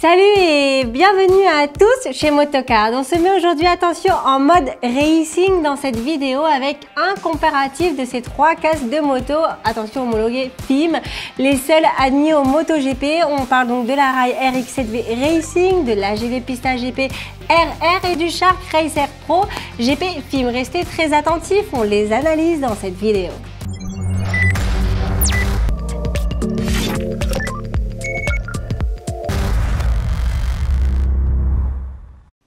Salut et bienvenue à tous chez Motocard. On se met aujourd'hui, attention, en mode racing dans cette vidéo avec un comparatif de ces trois casques de moto, attention, homologués FIM, les seuls admis au MotoGP. On parle donc de la Rai RX7V Racing, de la GV Pista GP RR et du Shark Racer Pro GP FIM. Restez très attentifs, on les analyse dans cette vidéo.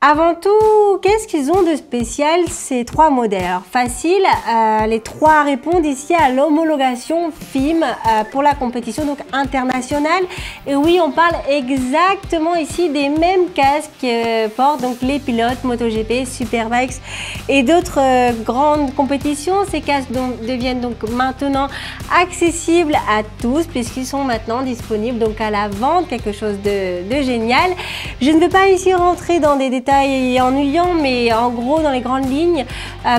Avant tout, qu'est-ce qu'ils ont de spécial ces trois modèles? Alors, facile, les trois répondent ici à l'homologation FIM pour la compétition donc internationale. Et oui, on parle exactement ici des mêmes casques que portent donc les pilotes MotoGP, Superbikes et d'autres grandes compétitions. Ces casques deviennent donc maintenant accessibles à tous puisqu'ils sont maintenant disponibles donc à la vente, quelque chose de génial. Je ne veux pas ici rentrer dans des détails ennuyant, mais en gros dans les grandes lignes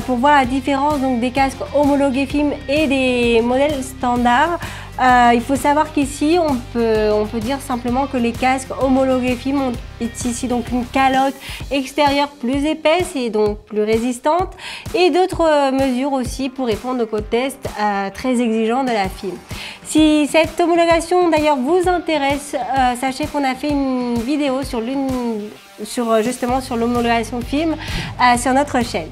pour voir la différence donc des casques homologués FIM et des modèles standards. Il faut savoir qu'ici on peut dire simplement que les casques homologués FIM ont ici donc une calotte extérieure plus épaisse et donc plus résistante et d'autres mesures aussi pour répondre aux tests très exigeants de la FIM. Si cette homologation d'ailleurs vous intéresse, sachez qu'on a fait une vidéo justement sur l'homologation FIM sur notre chaîne.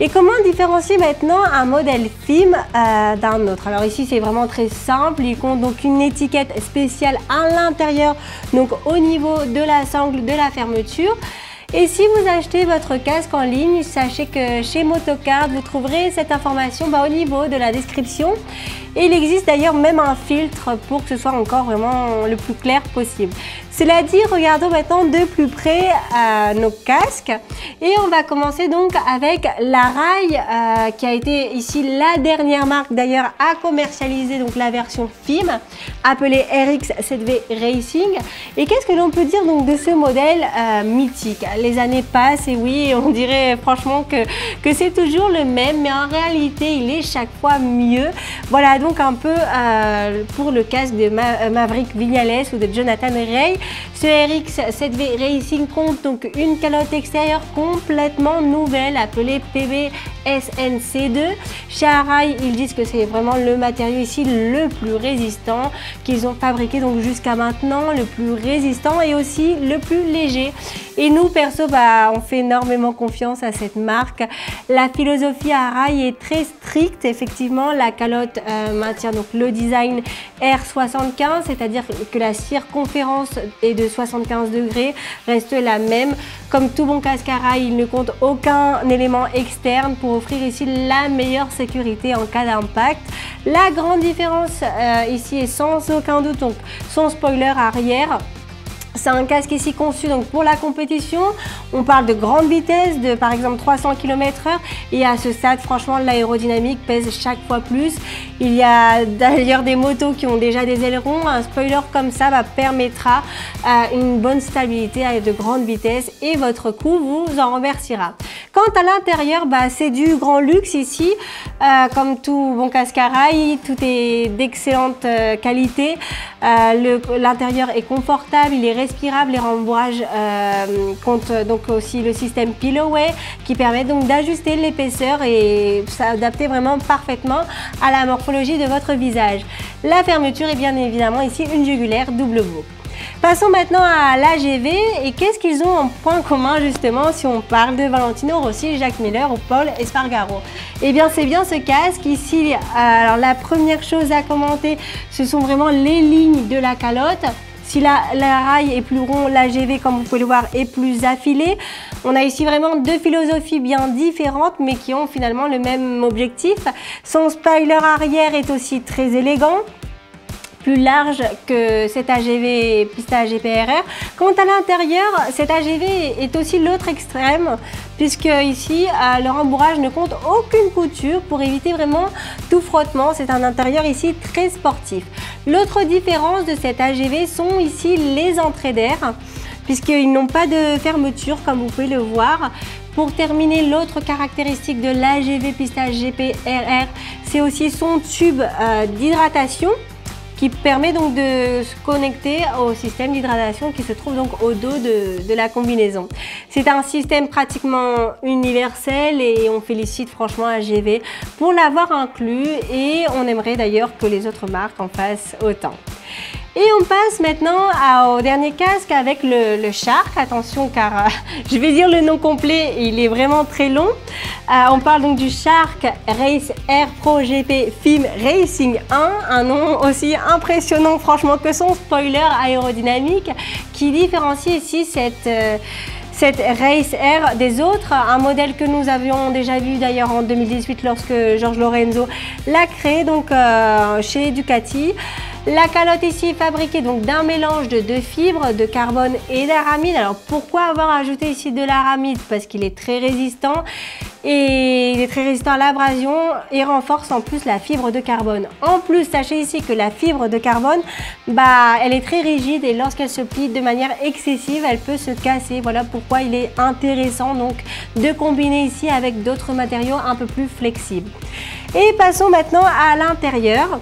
Et comment différencier maintenant un modèle FIM d'un autre? Alors ici c'est vraiment très simple, il compte donc une étiquette spéciale à l'intérieur, donc au niveau de la sangle de la fermeture. Et si vous achetez votre casque en ligne, sachez que chez Motocard, vous trouverez cette information au niveau de la description. Et il existe d'ailleurs même un filtre pour que ce soit encore vraiment le plus clair possible. Cela dit, regardons maintenant de plus près nos casques. Et on va commencer donc avec la Rai, qui a été ici la dernière marque d'ailleurs à commercialiser donc la version FIM, appelée RX7V Racing. Et qu'est-ce que l'on peut dire donc de ce modèle mythique? Les années passent et oui, on dirait franchement que c'est toujours le même, mais en réalité, il est chaque fois mieux. Voilà donc un peu pour le casque de Maverick Viñales ou de Jonathan Rea. Ce RX7V Racing compte donc une calotte extérieure complètement nouvelle appelée PBSNC2. Chez Rai, ils disent que c'est vraiment le matériau ici le plus résistant qu'ils ont fabriqué donc jusqu'à maintenant, le plus résistant et aussi le plus léger. Et nous, perso, on fait énormément confiance à cette marque. La philosophie à Rai est très stricte. Effectivement, la calotte maintient donc le design R75, c'est-à-dire que la circonférence est de 75 degrés, reste la même. Comme tout bon casque à Rai, il ne compte aucun élément externe pour offrir ici la meilleure sécurité en cas d'impact. La grande différence ici est sans aucun doute donc son spoiler arrière. C'est un casque ici conçu donc pour la compétition. On parle de grande vitesse, de par exemple 300 km/h. Et à ce stade, franchement, l'aérodynamique pèse chaque fois plus. Il y a d'ailleurs des motos qui ont déjà des ailerons. Un spoiler comme ça permettra une bonne stabilité à de grandes vitesses et votre cou vous en remerciera. Quant à l'intérieur, c'est du grand luxe ici. Comme tout bon casque à Rai, tout est d'excellente qualité. L'intérieur est confortable, il est respirable. Les rembourrages comptent donc aussi le système Pilloway qui permet donc d'ajuster l'épaisseur et s'adapter vraiment parfaitement à la morphologie de votre visage. La fermeture est bien évidemment ici une jugulaire double boucle. Passons maintenant à l'AGV et qu'est-ce qu'ils ont en point commun justement si on parle de Valentino Rossi, Jacques Miller ou Paul Espargaro? Eh bien c'est bien ce casque ici. Alors la première chose à commenter, ce sont vraiment les lignes de la calotte. Si la Rai est plus rond, l'AGV comme vous pouvez le voir est plus affilé. On a ici vraiment deux philosophies bien différentes mais qui ont finalement le même objectif. Son spoiler arrière est aussi très élégant, plus large que cet AGV Pista GP-RR. Quant à l'intérieur, cet AGV est aussi l'autre extrême puisque ici le rembourrage ne compte aucune couture pour éviter vraiment tout frottement. C'est un intérieur ici très sportif. L'autre différence de cet AGV sont ici les entrées d'air puisqu'ils n'ont pas de fermeture comme vous pouvez le voir. Pour terminer, l'autre caractéristique de l'AGV Pista GP-RR, c'est aussi son tube d'hydratation qui permet donc de se connecter au système d'hydratation qui se trouve donc au dos de la combinaison. C'est un système pratiquement universel et on félicite franchement AGV pour l'avoir inclus et on aimerait d'ailleurs que les autres marques en fassent autant. Et on passe maintenant au dernier casque avec le Shark. Attention car je vais dire le nom complet, il est vraiment très long. On parle donc du Shark Race Air Pro GP Film Racing 1, un nom aussi impressionnant franchement que son spoiler aérodynamique qui différencie ici cette Race Air des autres, un modèle que nous avions déjà vu d'ailleurs en 2018 lorsque Jorge Lorenzo l'a créé donc chez Ducati. La calotte ici est fabriquée donc d'un mélange de deux fibres, de carbone et d'aramide. Alors pourquoi avoir ajouté ici de l'aramide? Parce qu'il est très résistant et il est très résistant à l'abrasion et renforce en plus la fibre de carbone. En plus, sachez ici que la fibre de carbone, elle est très rigide et lorsqu'elle se plie de manière excessive, elle peut se casser. Voilà pourquoi il est intéressant donc de combiner ici avec d'autres matériaux un peu plus flexibles. Et passons maintenant à l'intérieur.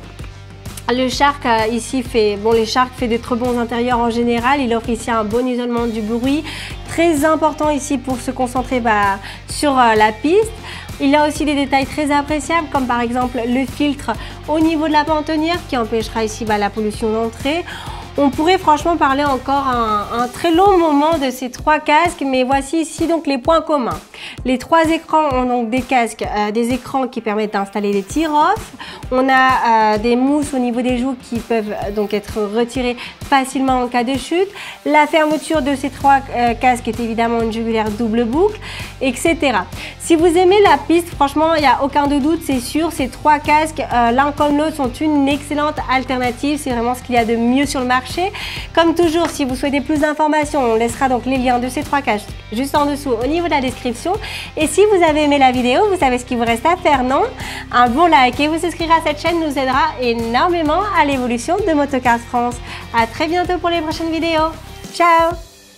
Le Shark ici les Shark fait de très bons intérieurs en général. Il offre ici un bon isolement du bruit, très important ici pour se concentrer sur la piste. Il a aussi des détails très appréciables comme par exemple le filtre au niveau de la pantonnière qui empêchera ici la pollution d'entrée. On pourrait franchement parler encore un très long moment de ces trois casques, mais voici ici donc les points communs. Les trois écrans ont donc des casques, des écrans qui permettent d'installer des tear-off. On a des mousses au niveau des joues qui peuvent donc être retirées facilement en cas de chute. La fermeture de ces trois casques est évidemment une jugulaire double boucle, etc. Si vous aimez la piste, franchement, il n'y a aucun doute, c'est sûr, ces trois casques, l'un comme l'autre, sont une excellente alternative. C'est vraiment ce qu'il y a de mieux sur le marché. Comme toujours, si vous souhaitez plus d'informations, on laissera donc les liens de ces trois casques juste en dessous au niveau de la description. Et si vous avez aimé la vidéo, vous savez ce qu'il vous reste à faire, non? Un bon like et vous souscrire à cette chaîne nous aidera énormément à l'évolution de Motocars France. À très bientôt pour les prochaines vidéos. Ciao!